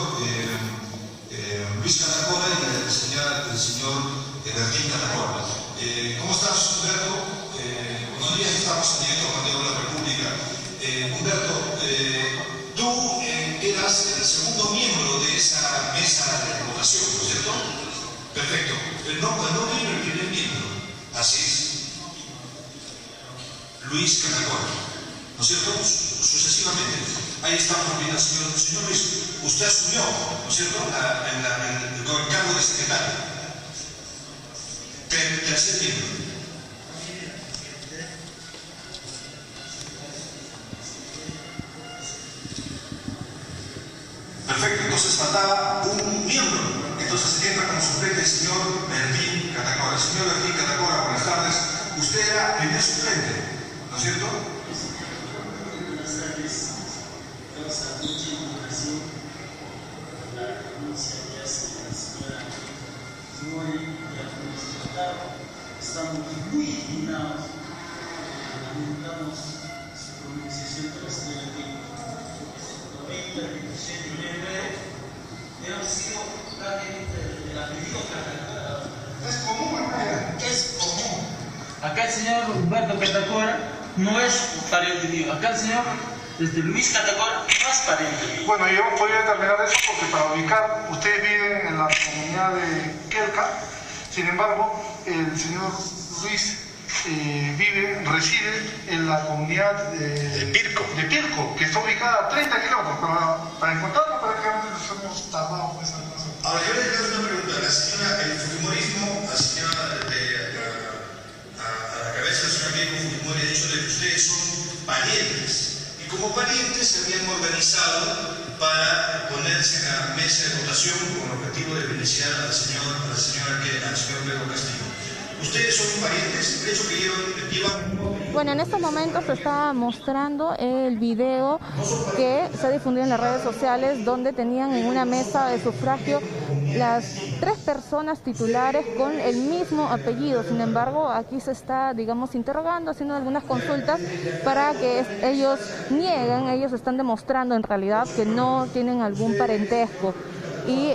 Luis Catacora y el señor Bertín Catacora. ¿Cómo estás, Humberto? Buenos días, estamos en directo con la República. Humberto, tú eras el segundo miembro de esa mesa de votación, ¿no es cierto? Perfecto. No vino el primer miembro. Así es. Luis Catacora, ¿no es cierto? Sucesivamente. Ahí estamos viendo, señor Luis. Usted asumió, ¿no es cierto?, con el cargo de secretario. Tercer miembro. Perfecto, entonces faltaba un miembro. Entonces entra como suplente el señor Bertín Catacora. Señor Bertín Catacora, buenas tardes. Usted era primer suplente, ¿no es cierto? Buenas tardes. Vamos a mucha información por la renuncia que hace la señora Fujimori y al resultado. Estamos muy indignados. Lamentamos su pronunciación para la señora Keiko. La discusión hemos sido prácticamente el apellido Catacora. Es común, es común. Acá el señor Humberto Catacora no es pariente mío. Acá el señor Luis Catacora no es pariente. Bueno, yo podría determinar eso porque para ubicar, ustedes viven en la comunidad de Quelca, sin embargo, el señor Luis reside en la comunidad de Pirco, que está ubicada a 30 kilómetros. Para encontrarlo, prácticamente nos hemos tardado pues al paso. Ahora, yo le quiero hacer una pregunta. La señora, el fujimorismo, a la cabeza de la señora Keiko Fujimori ha dicho de que ustedes son parientes. Y como parientes se habían organizado para ponerse en la mesa de votación con el objetivo de beneficiar al señor Pedro Castillo. ¿Ustedes son parientes? ¿De hecho que llevan... Bueno, en estos momentos se está mostrando el video que se ha difundido en las redes sociales donde tenían en una mesa de sufragio las 3 personas titulares con el mismo apellido. Sin embargo, aquí se está, digamos, interrogando, haciendo algunas consultas para que ellos niegan, ellos están demostrando en realidad que no tienen algún parentesco. Y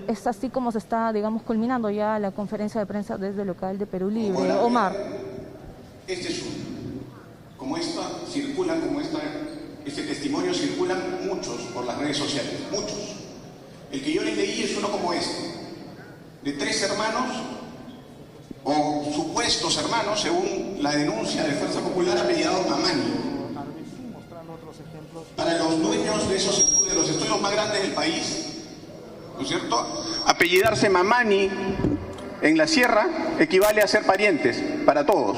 es así como se está, digamos, culminando ya la conferencia de prensa desde el local de Perú Libre. Omar. Este es uno. Como este testimonio circulan muchos por las redes sociales, muchos. El que yo les leí es uno como este, de 3 hermanos, o supuestos hermanos, según la denuncia de Fuerza Popular, apellidados Mamani. Para los dueños de los estudios más grandes del país, ¿no es cierto?, apellidarse Mamani en la sierra equivale a ser parientes para todos.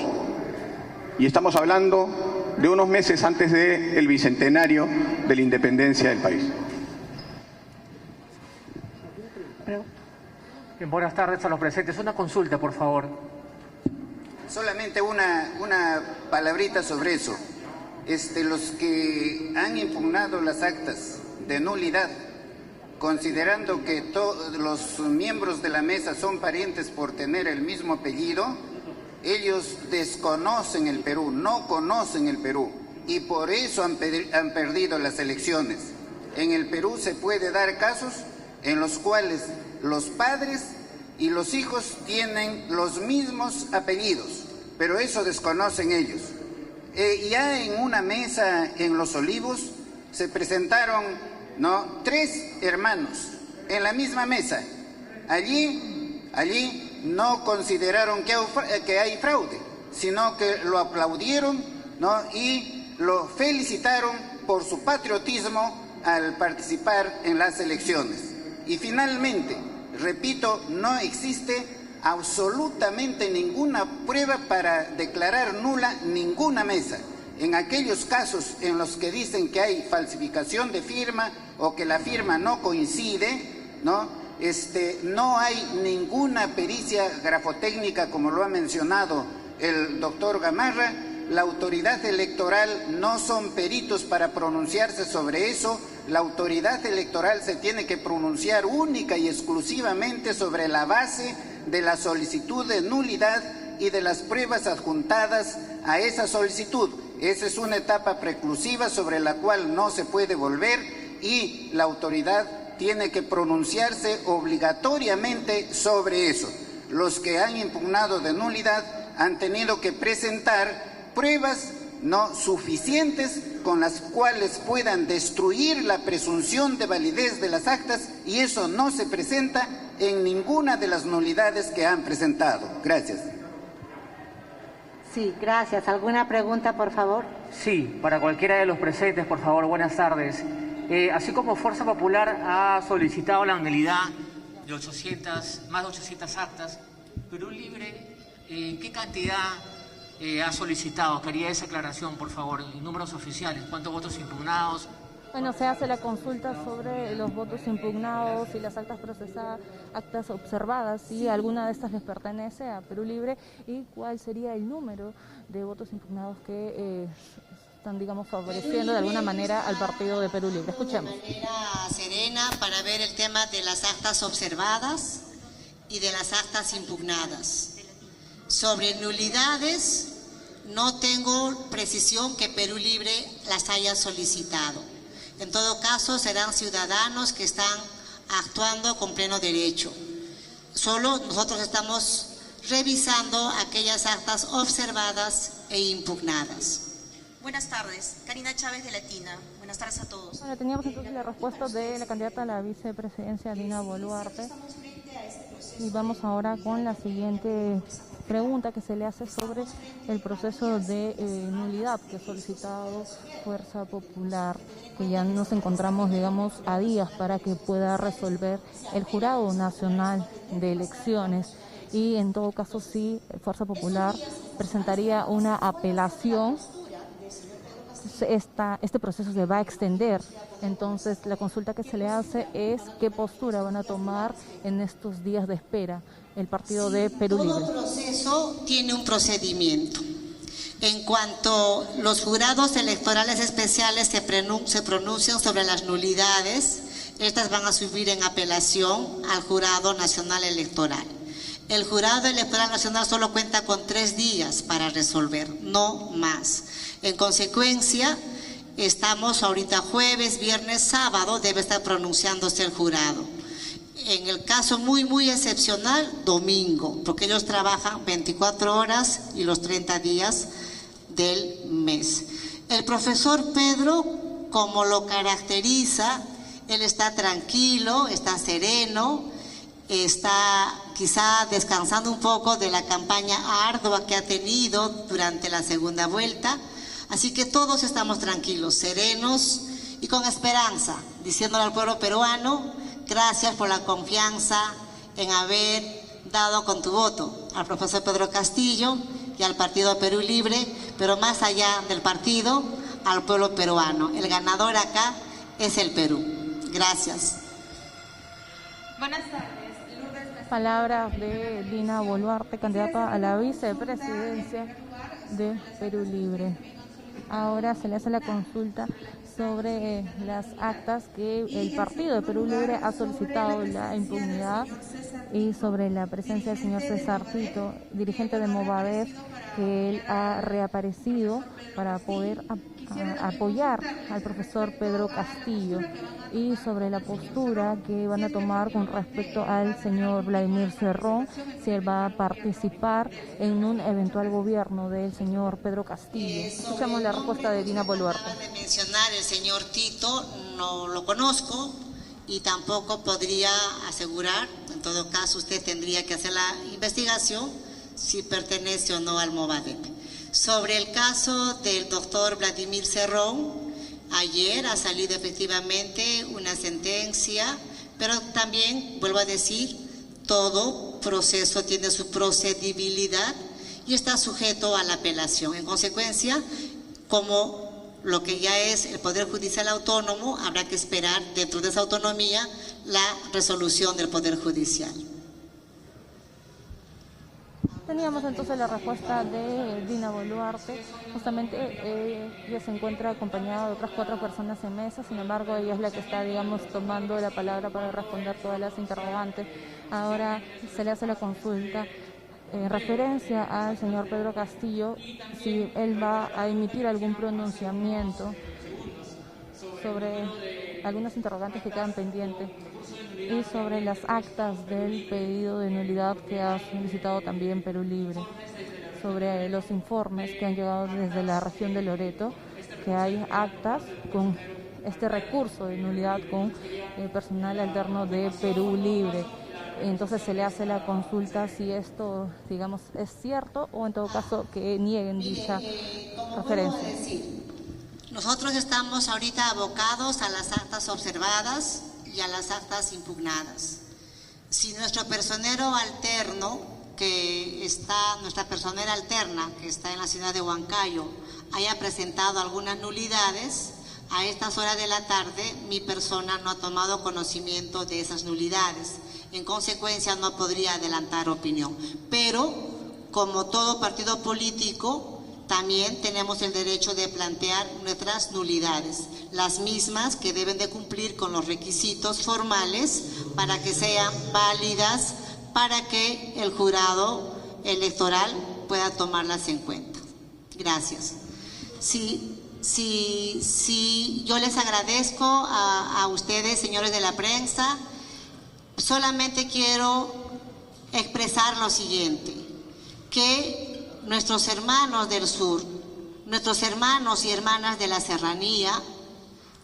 Y estamos hablando de unos meses antes del bicentenario de la independencia del país. Buenas tardes a los presentes. Una consulta, por favor. Solamente una palabrita sobre eso. Los que han impugnado las actas de nulidad, considerando que todos los miembros de la mesa son parientes por tener el mismo apellido, ellos desconocen el Perú, no conocen el Perú, y por eso han perdido las elecciones. En el Perú se puede dar casos en los cuales los padres y los hijos tienen los mismos apellidos, pero eso desconocen ellos. Ya en una mesa en Los Olivos se presentaron 3 hermanos en la misma mesa. Allí no consideraron que hay fraude, sino que lo aplaudieron, y lo felicitaron por su patriotismo al participar en las elecciones. Y finalmente, repito, no existe absolutamente ninguna prueba para declarar nula ninguna mesa. En aquellos casos en los que dicen que hay falsificación de firma o que la firma no coincide, no hay ninguna pericia grafotécnica, como lo ha mencionado el doctor Gamarra. La autoridad electoral no son peritos para pronunciarse sobre eso. La autoridad electoral se tiene que pronunciar única y exclusivamente sobre la base de la solicitud de nulidad y de las pruebas adjuntadas a esa solicitud. Esa es una etapa preclusiva sobre la cual no se puede volver, y la autoridad tiene que pronunciarse obligatoriamente sobre eso. Los que han impugnado de nulidad han tenido que presentar pruebas no suficientes con las cuales puedan destruir la presunción de validez de las actas, y eso no se presenta en ninguna de las nulidades que han presentado. Gracias. Sí, gracias. ¿Alguna pregunta, por favor? Sí, para cualquiera de los presentes, por favor. Buenas tardes. Así como Fuerza Popular ha solicitado la nulidad de más de 800 actas, Perú Libre, ¿qué cantidad ha solicitado? Quería esa aclaración, por favor, en números oficiales. ¿Cuántos votos impugnados? Bueno, se hace la consulta sobre los votos impugnados y las actas procesadas, actas observadas, si alguna de estas les pertenece a Perú Libre, y cuál sería el número de votos impugnados que están, digamos, favoreciendo de alguna manera al partido de Perú Libre. Escuchemos. De manera serena para ver el tema de las actas observadas y de las actas impugnadas. Sobre nulidades, no tengo precisión que Perú Libre las haya solicitado. En todo caso, serán ciudadanos que están actuando con pleno derecho. Solo nosotros estamos revisando aquellas actas observadas e impugnadas. Buenas tardes, Karina Chávez de Latina. Buenas tardes a todos. Bueno, teníamos entonces la respuesta de la candidata a la vicepresidencia, Dina Boluarte. Y vamos ahora con la siguiente pregunta que se le hace sobre el proceso de nulidad que ha solicitado Fuerza Popular, que ya nos encontramos, digamos, a días para que pueda resolver el Jurado Nacional de Elecciones. Y en todo caso, sí, Fuerza Popular presentaría una apelación. Este proceso se va a extender. Entonces, la consulta que se le hace es qué postura van a tomar en estos días de espera el partido de Perú Libre. Todo proceso tiene un procedimiento. En cuanto los jurados electorales especiales se pronuncian sobre las nulidades, Estas van a subir en apelación al Jurado Nacional Electoral. El Jurado Electoral Nacional solo cuenta con 3 días para resolver, no más. En consecuencia, estamos ahorita jueves, viernes, sábado, debe estar pronunciándose el jurado. En el caso muy excepcional, domingo, porque ellos trabajan 24 horas y los 30 días del mes. El profesor Pedro, como lo caracteriza, él está tranquilo, está sereno, está quizá descansando un poco de la campaña ardua que ha tenido durante la segunda vuelta. Así que todos estamos tranquilos, serenos y con esperanza, diciéndole al pueblo peruano, gracias por la confianza en haber dado con tu voto al profesor Pedro Castillo y al Partido Perú Libre, pero más allá del partido, al pueblo peruano. El ganador acá es el Perú. Gracias. Buenas tardes. Lourdes. Palabras de Dina Boluarte, candidata a la vicepresidencia de Perú Libre. Ahora se le hace la consulta sobre las actas que el Partido de Perú Libre ha solicitado la impunidad y sobre la presencia del señor César Tito, dirigente de Movadef, que él ha reaparecido para poder apoyar al profesor Pedro Castillo, y sobre la postura que van a tomar con respecto al señor Vladimir Cerrón, si él va a participar en un eventual gobierno del señor Pedro Castillo. Escuchamos la respuesta de Dina Boluarte. De mencionar el señor Tito, no lo conozco y tampoco podría asegurar. En todo caso, usted tendría que hacer la investigación si pertenece o no al Movadef. Sobre el caso del doctor Vladimir Cerrón, ayer ha salido efectivamente una sentencia, pero también, vuelvo a decir, todo proceso tiene su procedibilidad y está sujeto a la apelación. En consecuencia, como lo que ya es el Poder Judicial Autónomo, habrá que esperar dentro de esa autonomía la resolución del Poder Judicial. Teníamos entonces la respuesta de Dina Boluarte. Justamente ella se encuentra acompañada de otras 4 personas en mesa, sin embargo ella es la que está, digamos, tomando la palabra para responder todas las interrogantes. Ahora se le hace la consulta en referencia al señor Pedro Castillo, si él va a emitir algún pronunciamiento sobre algunas interrogantes que quedan pendientes y sobre las actas del pedido de nulidad que ha solicitado también Perú Libre, sobre los informes que han llegado desde la región de Loreto, que hay actas con este recurso de nulidad con personal alterno de Perú Libre. Entonces se le hace la consulta si esto, digamos, es cierto o en todo caso que nieguen dicha referencia. Nosotros estamos ahorita abocados a las actas observadas y a las actas impugnadas. Si nuestro personero alterno, nuestra personera alterna, que está en la ciudad de Huancayo, haya presentado algunas nulidades, a estas horas de la tarde mi persona no ha tomado conocimiento de esas nulidades. En consecuencia no podría adelantar opinión. Pero, como todo partido político, también tenemos el derecho de plantear nuestras nulidades, las mismas que deben de cumplir con los requisitos formales para que sean válidas, para que el jurado electoral pueda tomarlas en cuenta. Gracias. Yo les agradezco a ustedes, señores de la prensa. Solamente quiero expresar lo siguiente, que nuestros hermanos del sur, nuestros hermanos y hermanas de la serranía,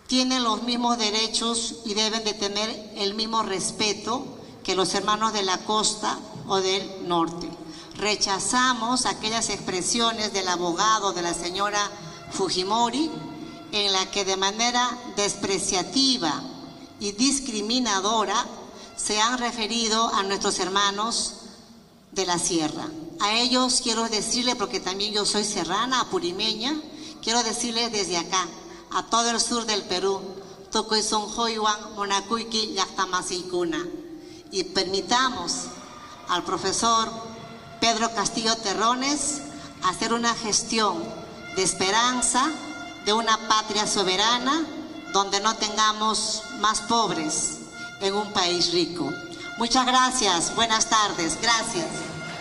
tienen los mismos derechos y deben de tener el mismo respeto que los hermanos de la costa o del norte. Rechazamos aquellas expresiones del abogado de la señora Fujimori en la que de manera despreciativa y discriminadora se han referido a nuestros hermanos de la sierra. A ellos quiero decirle, porque también yo soy serrana, apurimeña, quiero decirles desde acá, a todo el sur del Perú, y permitamos al profesor Pedro Castillo Terrones hacer una gestión de esperanza, de una patria soberana, donde no tengamos más pobres en un país rico. Muchas gracias, buenas tardes, gracias.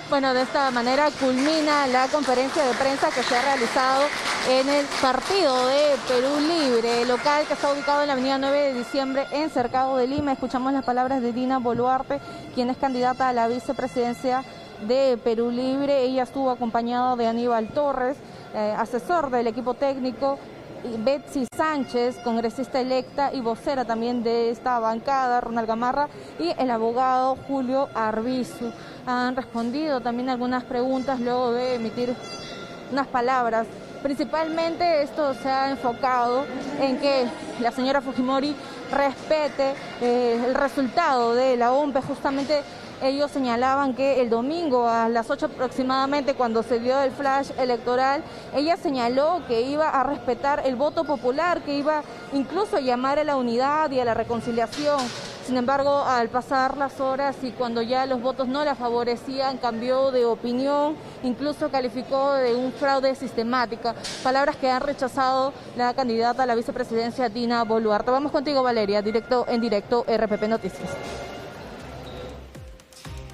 Bueno, de esta manera culmina la conferencia de prensa que se ha realizado en el partido de Perú Libre, local que está ubicado en la avenida 9 de diciembre en Cercado de Lima. Escuchamos las palabras de Dina Boluarte, quien es candidata a la vicepresidencia de Perú Libre. Ella estuvo acompañada de Aníbal Torres, asesor del equipo técnico, y Betsy Sánchez, congresista electa y vocera también de esta bancada, Ronald Gamarra, y el abogado Julio Arbizu. Han respondido también algunas preguntas luego de emitir unas palabras. Principalmente esto se ha enfocado en que la señora Fujimori respete el resultado de la OMPE. Justamente ellos señalaban que el domingo a las 8 aproximadamente, cuando se dio el flash electoral, ella señaló que iba a respetar el voto popular, que iba incluso a llamar a la unidad y a la reconciliación. Sin embargo, al pasar las horas y cuando ya los votos no la favorecían, cambió de opinión, incluso calificó de un fraude sistemático. Palabras que han rechazado la candidata a la vicepresidencia, Dina Boluarte. Vamos contigo, Valeria, en directo RPP Noticias.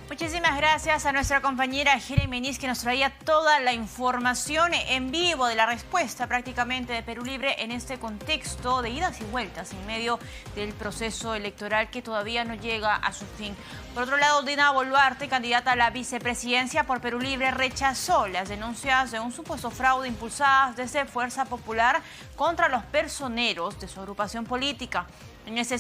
Muchísimas gracias a nuestra compañera Jere Meniz, que nos traía toda la información en vivo de la respuesta prácticamente de Perú Libre en este contexto de idas y vueltas en medio del proceso electoral que todavía no llega a su fin. Por otro lado, Dina Boluarte, candidata a la vicepresidencia por Perú Libre, rechazó las denuncias de un supuesto fraude impulsadas desde Fuerza Popular contra los personeros de su agrupación política. En ese